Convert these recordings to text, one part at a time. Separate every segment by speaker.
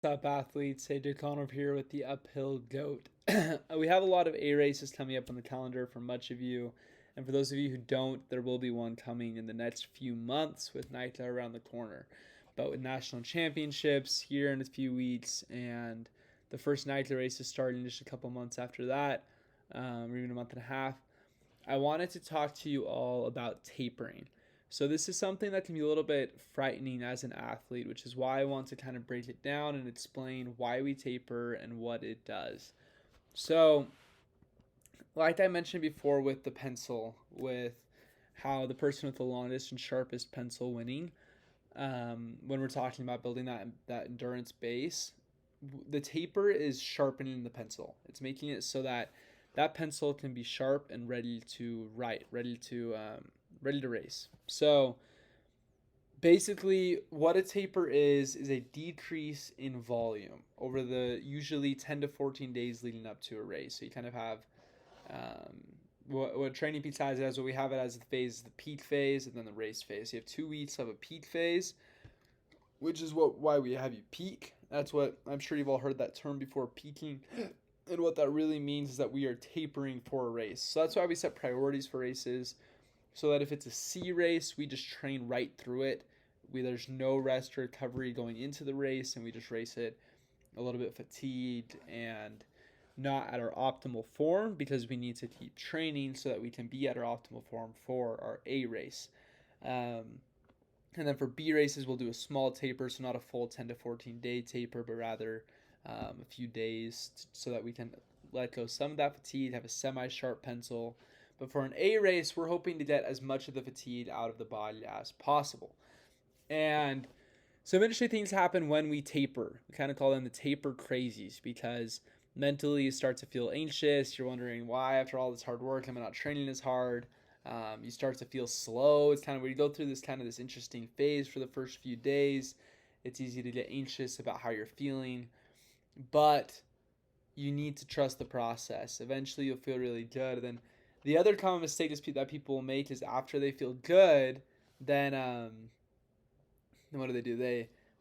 Speaker 1: What's up, athletes? AJ Connor here with the Uphill Goat. We have a lot of A races coming up on the calendar for much of you. And for those of you who don't, there will be one coming in the next few months with NITA around the corner. But with national championships here in a few weeks and the first NITA race is starting just a couple months after that, or even a month and a half, I wanted to talk to you all about tapering. So, this is something that can be a little bit frightening as an athlete, which is why I want to kind of break it down and explain why we taper and what it does. So, like I mentioned before with the pencil, with how the person with the longest and sharpest pencil winning, when we're talking about building that endurance base, the taper is sharpening the pencil. It's making it so that that pencil can be sharp and ready to write, ready to race. So basically, what a taper is a decrease in volume over the usually 10 to 14 days leading up to a race. So you kind of have um, what training peak size has, what we have it as the phase, the peak phase, and then the race phase. So you have 2 weeks of a peak phase, which is why we have you peak. That's what I'm sure you've all heard that term before, peaking. And what that really means is that we are tapering for a race. So that's why we set priorities for races, so that if it's a C race, we just train right through it. There's no rest or recovery going into the race, and we just race it a little bit fatigued and not at our optimal form, because we need to keep training so that we can be at our optimal form for our A race. Um, and then for B races, we'll do a small taper, so not a full 10 to 14 day taper, but rather a few days so that we can let go some of that fatigue, have a semi sharp pencil. But for an A race, we're hoping to get as much of the fatigue out of the body as possible. And some interesting things happen when we taper. We kind of call them the taper crazies, because mentally you start to feel anxious. You're wondering why, after all this hard work, am I not training as hard? You start to feel slow. It's kind of where you go through this interesting phase for the first few days. It's easy to get anxious about how you're feeling, but you need to trust the process. Eventually, you'll feel really good. Then the other common mistake that people will make is after they feel good, then what do?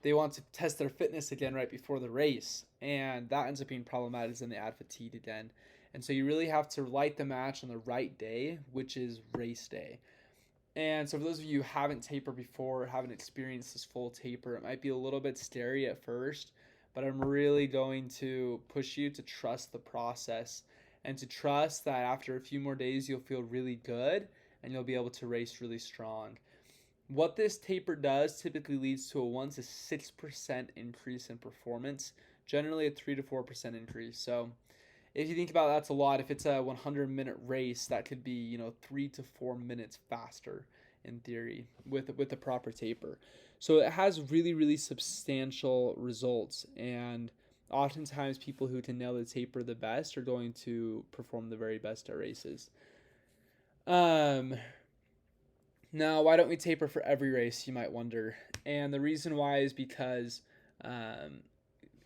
Speaker 1: They want to test their fitness again right before the race, and that ends up being problematic. Then they add fatigue again, and so you really have to light the match on the right day, which is race day. And so for those of you who haven't tapered before, haven't experienced this full taper, it might be a little bit scary at first, but I'm really going to push you to trust the process and to trust that after a few more days you'll feel really good and you'll be able to race really strong. What this taper does typically leads to a 1 to 6% increase in performance, generally a 3 to 4% increase. So if you think about it, that's a lot. If it's a 100-minute race, that could be 3 to 4 minutes faster in theory with the proper taper. So it has really substantial results, and oftentimes people who can nail the taper the best are going to perform the very best at races. Um, Now, why don't we taper for every race, you might wonder. And the reason why is because um,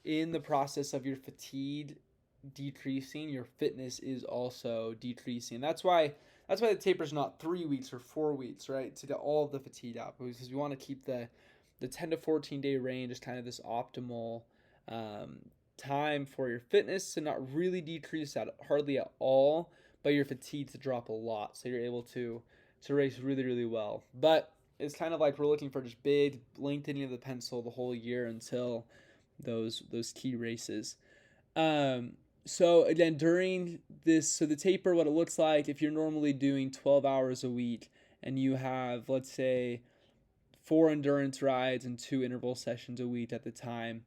Speaker 1: in the process of your fatigue decreasing, your fitness is also decreasing. That's why the taper is not 3 weeks or 4 weeks, right? To get all of the fatigue out, because we want to keep the 10 to 14 day range as kind of this optimal um, time for your fitness to not really decrease at hardly at all, but your fatigue to drop a lot, so you're able to race really well. But it's kind of like we're looking for just big lengthening of the pencil the whole year until those key races. Um, so again, during this, so the taper, what it looks like, if you're normally doing 12 hours a week and you have, let's say, 4 endurance rides and 2 interval sessions a week at the time,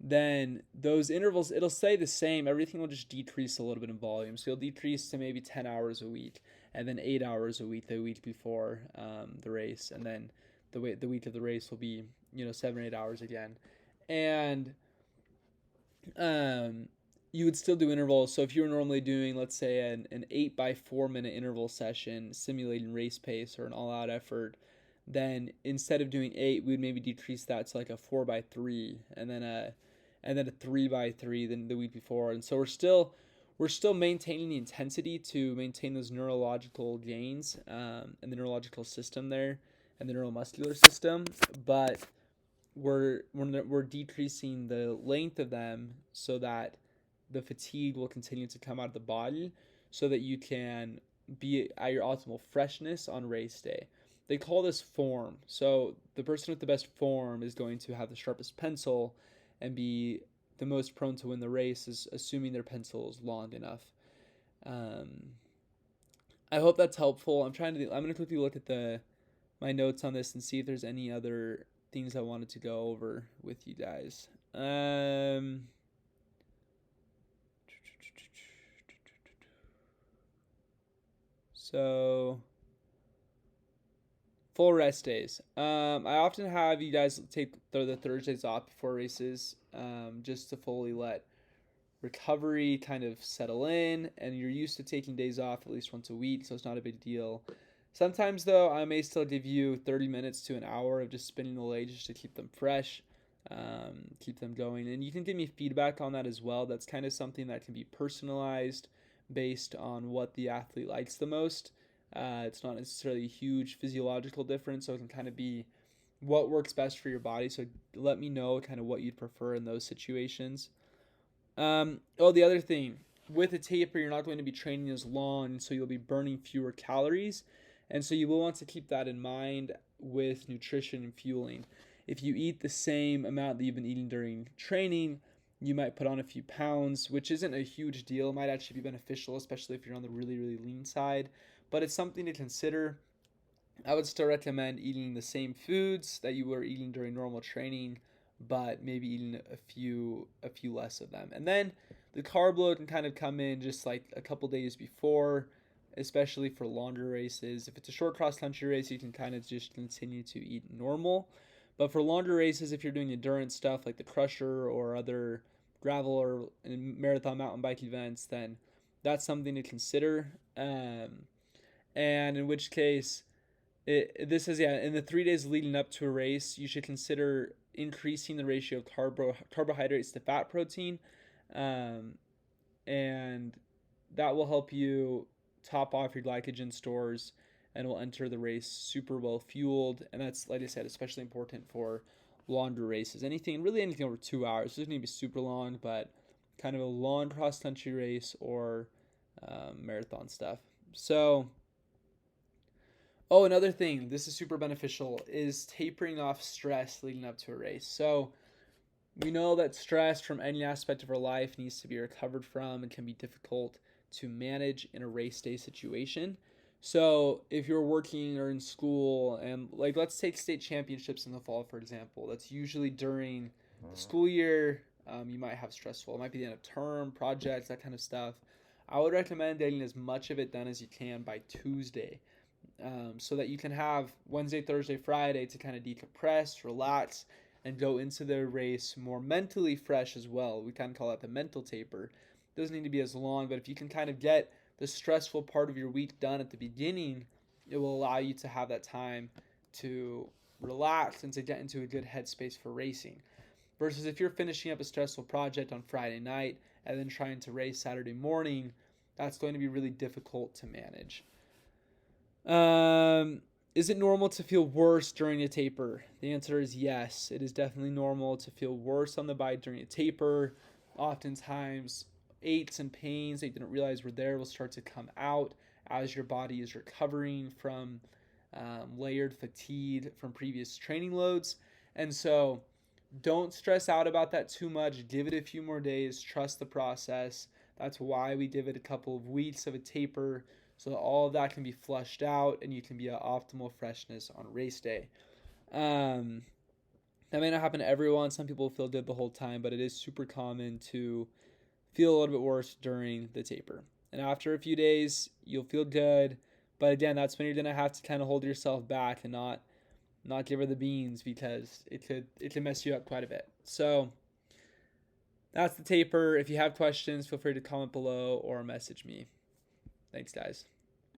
Speaker 1: then those intervals, it'll stay the same. Everything will just decrease a little bit in volume. So you'll decrease to maybe 10 hours a week, and then 8 hours a week the week before the race, and then the week of the race will be 7 or 8 hours again, and um, you would still do intervals. So if you were normally doing, let's say, an 8 by 4 minute interval session simulating race pace or an all out effort, then instead of doing 8, we would maybe decrease that to like a 4 by 3, and then a 3 by 3 than the week before. And so we're still maintaining the intensity to maintain those neurological gains and the neurological system there and the neuromuscular system, but we're decreasing the length of them so that the fatigue will continue to come out of the body, so that you can be at your optimal freshness on race day. They call this form. So the person with the best form is going to have the sharpest pencil and be the most prone to win the race, is assuming their pencil is long enough. Um, I hope that's helpful. I'm gonna quickly look at my notes on this and see if there's any other things I wanted to go over with you guys. So full rest days. I often have you guys take the Thursdays off before races, just to fully let recovery kind of settle in, and you're used to taking days off at least once a week, so it's not a big deal. Sometimes, though, I may still give you 30 minutes to an hour of just spinning the legs just to keep them fresh, keep them going. And you can give me feedback on that as well. That's kind of something that can be personalized based on what the athlete likes the most. It's not necessarily a huge physiological difference, so it can kind of be what works best for your body. So let me know kind of what you'd prefer in those situations. The other thing, with a taper, you're not going to be training as long, so you'll be burning fewer calories. And so you will want to keep that in mind with nutrition and fueling. If you eat the same amount that you've been eating during training, you might put on a few pounds, which isn't a huge deal. It might actually be beneficial, especially if you're on the really, really lean side. But it's something to consider. I would still recommend eating the same foods that you were eating during normal training, but maybe eating a few less of them. And then the carb load can kind of come in just like a couple days before, especially for longer races. If it's a short cross country race, you can kind of just continue to eat normal. But for longer races, if you're doing endurance stuff like the Crusher or other gravel or marathon mountain bike events, then that's something to consider. And in which case, this says, in the 3 days leading up to a race, you should consider increasing the ratio of carbohydrates to fat protein. And that will help you top off your glycogen stores and will enter the race super well fueled. And that's, like I said, especially important for longer races. Anything over 2 hours. It doesn't need to be super long, but kind of a long cross country race or marathon stuff. So, another thing, this is super beneficial, is tapering off stress leading up to a race. So we know that stress from any aspect of our life needs to be recovered from and can be difficult to manage in a race day situation. So if you're working or in school, and like let's take state championships in the fall, for example, that's usually during the school year. You might have stressful. It might be the end of term, projects, that kind of stuff. I would recommend getting as much of it done as you can by Tuesday, so that you can have Wednesday, Thursday, Friday to kind of decompress, relax, and go into the race more mentally fresh as well. We kind of call that the mental taper. It doesn't need to be as long, but if you can kind of get the stressful part of your week done at the beginning, it will allow you to have that time to relax and to get into a good headspace for racing. Versus if you're finishing up a stressful project on Friday night and then trying to race Saturday morning, that's going to be really difficult to manage. Is it normal to feel worse during a taper? The answer is yes. It is definitely normal to feel worse on the bike during a taper. Oftentimes, aches and pains that you didn't realize were there will start to come out as your body is recovering from layered fatigue from previous training loads. And so don't stress out about that too much. Give it a few more days. Trust the process. That's why we give it a couple of weeks of a taper, so that all of that can be flushed out and you can be at optimal freshness on race day. That may not happen to everyone. Some people feel good the whole time, but it is super common to feel a little bit worse during the taper. And after a few days, you'll feel good. But again, that's when you're going to have to kind of hold yourself back and not give her the beans, because it could mess you up quite a bit. So that's the taper. If you have questions, feel free to comment below or message me. Thanks, guys.